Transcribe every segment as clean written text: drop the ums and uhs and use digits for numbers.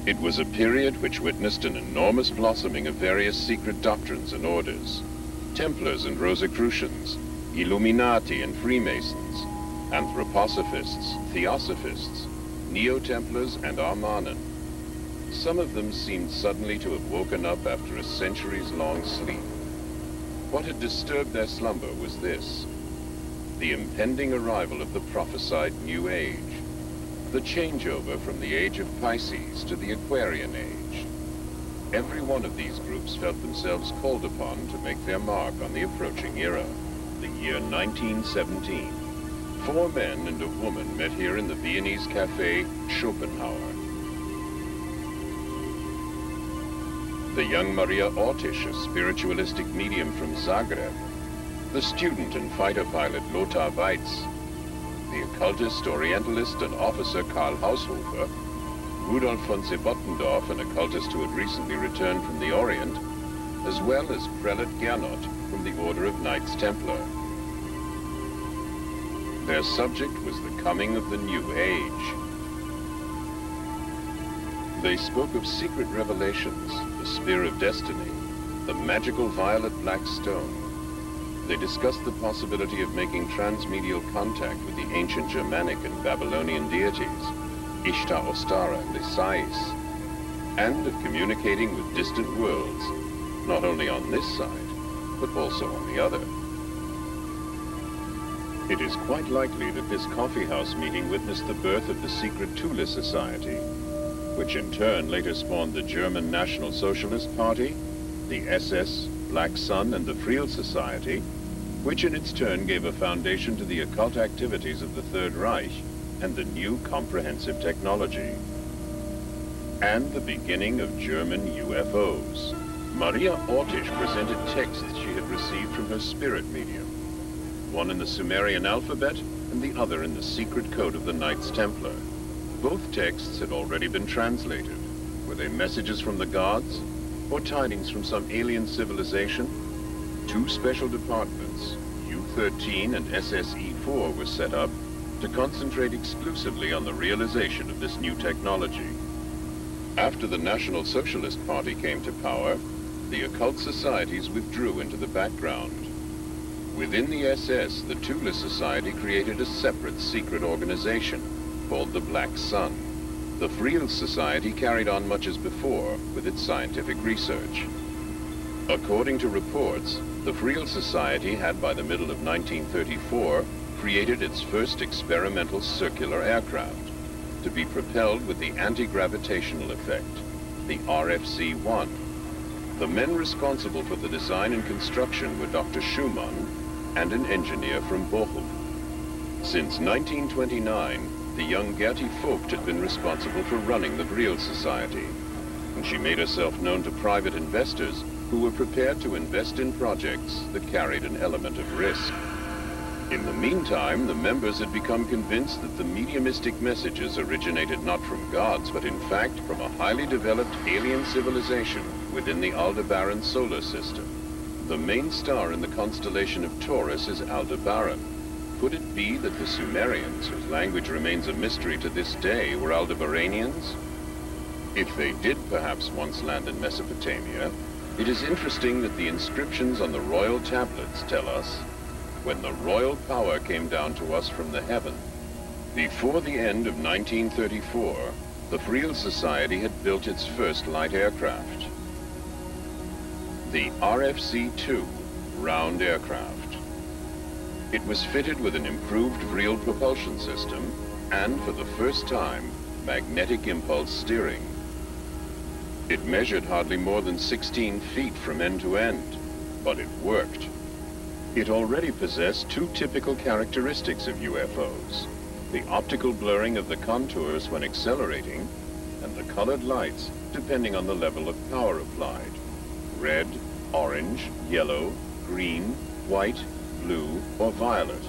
It was a period which witnessed an enormous blossoming of various secret doctrines and orders. Templars and Rosicrucians, Illuminati and Freemasons, Anthroposophists, Theosophists, Neo-Templars and Armanen. Some of them seemed suddenly to have woken up after a centuries-long sleep. What had disturbed their slumber was this: the impending arrival of the prophesied New Age, the changeover from the age of Pisces to the Aquarian Age. Every one of these groups felt themselves called upon to make their mark on the approaching era, the year 1917. 4 men and a woman met here in the Viennese cafe Schopenhauer. The young Maria Ortiz, a spiritualistic medium from Zagreb, the student and fighter pilot Lothar Weitz, the occultist, orientalist, and officer Karl Haushofer, Rudolf von Sebottendorf, an occultist who had recently returned from the Orient, as well as Prelate Gernot from the Order of Knights Templar. Their subject was the coming of the New Age. They spoke of secret revelations, the Spear of Destiny, the magical violet black stone. They discussed the possibility of making transmedial contact with the ancient Germanic and Babylonian deities, Ishtar, Ostara, and Isais, and of communicating with distant worlds, not only on this side, but also on the other. It is quite likely that this coffeehouse meeting witnessed the birth of the secret Thule Society, which in turn later spawned the German National Socialist Party, the SS, Black Sun, and the Vril Society, which in its turn gave a foundation to the occult activities of the Third Reich and the new comprehensive technology. And the beginning of German UFOs. Maria Ortiz presented texts she had received from her spirit medium, one in the Sumerian alphabet and the other in the secret code of the Knights Templar. Both texts had already been translated. Were they messages from the gods, or tidings from some alien civilization? 2 special departments, U-13 and SSE-4, were set up to concentrate exclusively on the realization of this new technology. After the National Socialist Party came to power, the occult societies withdrew into the background. Within the SS, the Thule Society created a separate secret organization called the Black Sun. The Vril Society carried on much as before with its scientific research. According to reports, the Vril Society had by the middle of 1934 created its first experimental circular aircraft to be propelled with the anti-gravitational effect, the RFC-1. The men responsible for the design and construction were Dr. Schumann and an engineer from Bochum. Since 1929, the young Gertie Vogt had been responsible for running the Vril Society, and she made herself known to private investors who were prepared to invest in projects that carried an element of risk. In the meantime, the members had become convinced that the mediumistic messages originated not from gods, but in fact from a highly developed alien civilization within the Aldebaran solar system. The main star in the constellation of Taurus is Aldebaran. Could it be that the Sumerians, whose language remains a mystery to this day, were Aldebaranians? If they did perhaps once land in Mesopotamia, it is interesting that the inscriptions on the royal tablets tell us, when the royal power came down to us from the heaven. Before the end of 1934, the Vril Society had built its first light aircraft, the RFC-2 round aircraft. It was fitted with an improved Vril propulsion system and, for the first time, magnetic impulse steering. It measured hardly more than 16 feet from end to end, but it worked. It already possessed 2 typical characteristics of UFOs: the optical blurring of the contours when accelerating, and the colored lights depending on the level of power applied: red, orange, yellow, green, white, blue, or violet.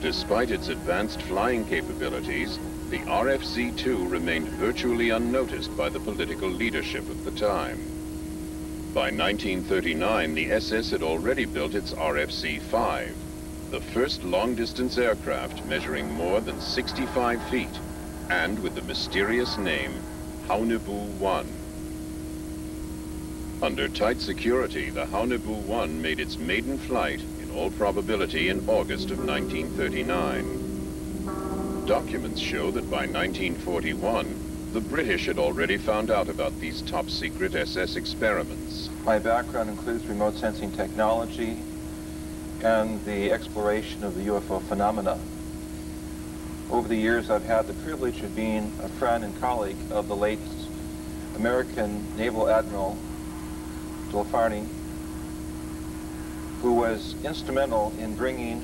Despite its advanced flying capabilities, the RFC-2 remained virtually unnoticed by the political leadership of the time. By 1939, the SS had already built its RFC-5, the first long-distance aircraft measuring more than 65 feet, and with the mysterious name Haunebu-1. Under tight security, the Haunebu-1 made its maiden flight, in all probability, in August of 1939. Documents show that by 1941, the British had already found out about these top-secret SS experiments. My background includes remote sensing technology and the exploration of the UFO phenomena. Over the years, I've had the privilege of being a friend and colleague of the late American Naval Admiral Thule, who was instrumental in bringing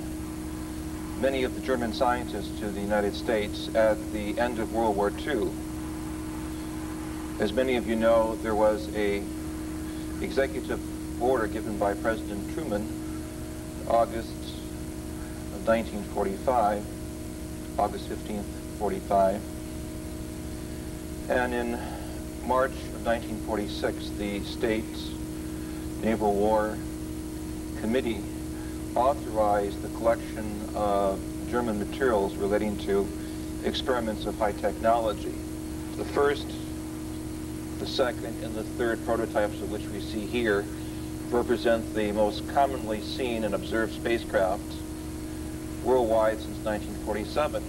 many of the German scientists to the United States at the end of World War II. As many of you know, there was an executive order given by President Truman in August of 1945, August 15th, 45. And in March of 1946, the States Naval War Committee authorized the collection of German materials relating to experiments of high technology. The first, the second, and the third prototypes of which we see here represent the most commonly seen and observed spacecraft worldwide since 1947.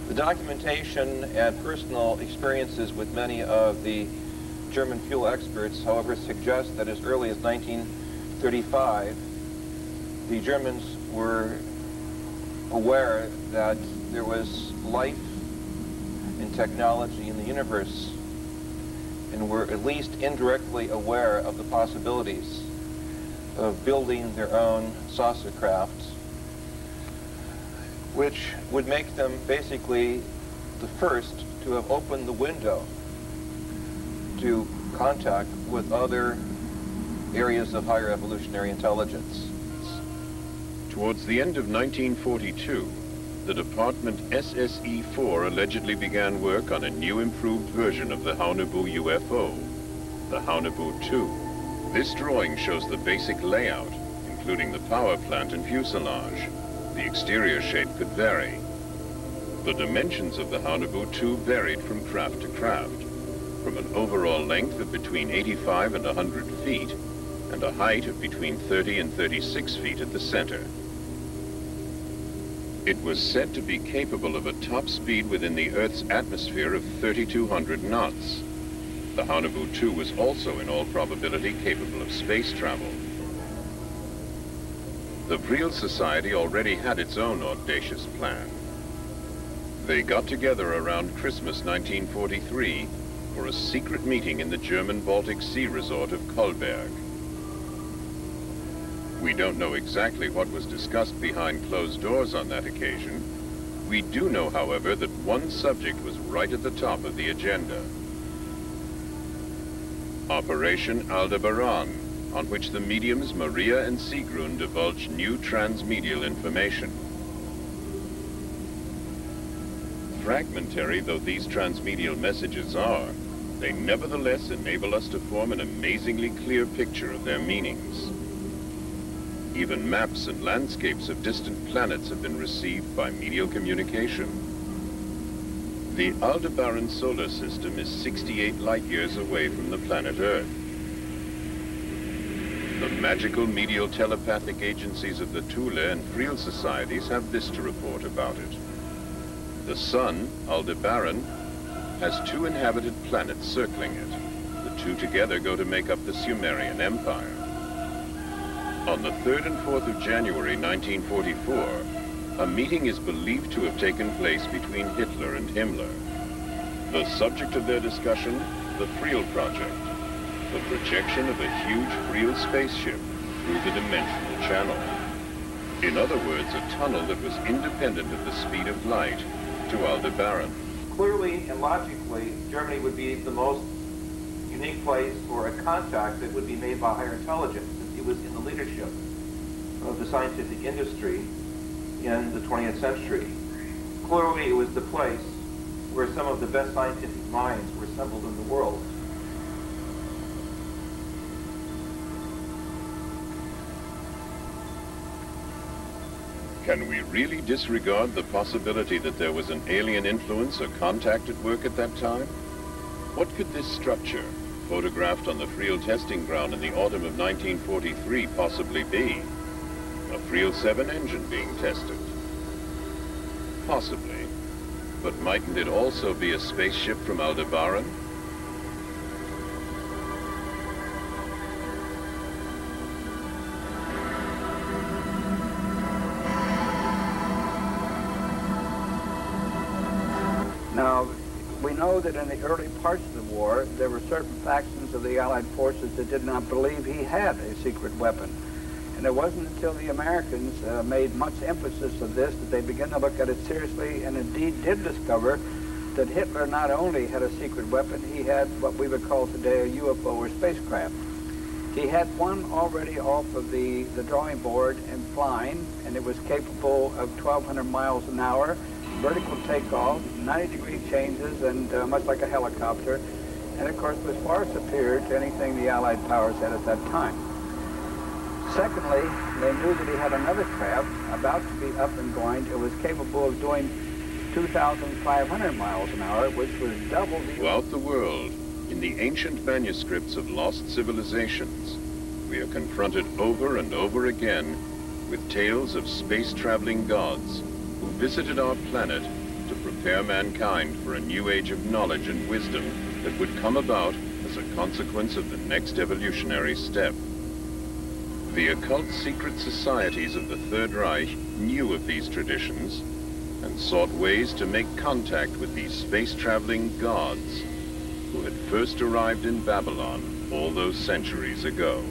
The documentation and personal experiences with many of the German fuel experts, however, suggest that as early as 1935, the Germans were aware that there was life and technology in the universe, and were at least indirectly aware of the possibilities of building their own saucer craft, which would make them basically the first to have opened the window to contact with other areas of higher evolutionary intelligence. Towards the end of 1942, the Department SSE-4 allegedly began work on a new improved version of the Haunebu UFO, the Haunebu-2. This drawing shows the basic layout, including the power plant and fuselage. The exterior shape could vary. The dimensions of the Haunebu-2 varied from craft to craft, from an overall length of between 85 and 100 feet, and a height of between 30 and 36 feet at the center. It was said to be capable of a top speed within the Earth's atmosphere of 3,200 knots. The Haunebu-2 was also in all probability capable of space travel. The Vril Society already had its own audacious plan. They got together around Christmas 1943 for a secret meeting in the German Baltic Sea resort of Kolberg. We don't know exactly what was discussed behind closed doors on that occasion. We do know, however, that one subject was right at the top of the agenda. Operation Aldebaran, on which the mediums Maria and Sigrun divulged new transmedial information. Fragmentary though these transmedial messages are, they nevertheless enable us to form an amazingly clear picture of their meanings. Even maps and landscapes of distant planets have been received by medial communication. The Aldebaran solar system is 68 light-years away from the planet Earth. The magical medial telepathic agencies of the Thule and Vril societies have this to report about it. The sun, Aldebaran, has 2 inhabited planets circling it. The 2 together go to make up the Sumerian Empire. On the 3rd and 4th of January 1944, a meeting is believed to have taken place between Hitler and Himmler. The subject of their discussion, the Vrill project, the projection of a huge Vril spaceship through the dimensional channel. In other words, a tunnel that was independent of the speed of light to Aldebaran. Clearly and logically, Germany would be the most unique place for a contact that would be made by higher intelligence, since it was in the leadership of the scientific industry in the 20th century. Clearly, it was the place where some of the best scientific minds were assembled in the world. Can we really disregard the possibility that there was an alien influence or contact at work at that time? What could this structure, photographed on the Vril testing ground in the autumn of 1943, possibly be? A Vril 7 engine being tested? Possibly. But mightn't it also be a spaceship from Aldebaran? Now, we know that in the early parts of the war, there were certain factions of the Allied forces that did not believe he had a secret weapon. And it wasn't until the Americans made much emphasis of this that they began to look at it seriously, and indeed did discover that Hitler not only had a secret weapon, he had what we would call today a UFO or spacecraft. He had one already off of the drawing board and flying, and it was capable of 1,200 miles an hour, vertical takeoff, 90-degree changes, and much like a helicopter, and of course was far superior to anything the Allied powers had at that time. Secondly, they knew that he had another craft about to be up and going. It was capable of doing 2,500 miles an hour, which was double the... Throughout the world, in the ancient manuscripts of lost civilizations, we are confronted over and over again with tales of space-traveling gods who visited our planet to prepare mankind for a new age of knowledge and wisdom that would come about as a consequence of the next evolutionary step. The occult secret societies of the Third Reich knew of these traditions and sought ways to make contact with these space-traveling gods who had first arrived in Babylon all those centuries ago.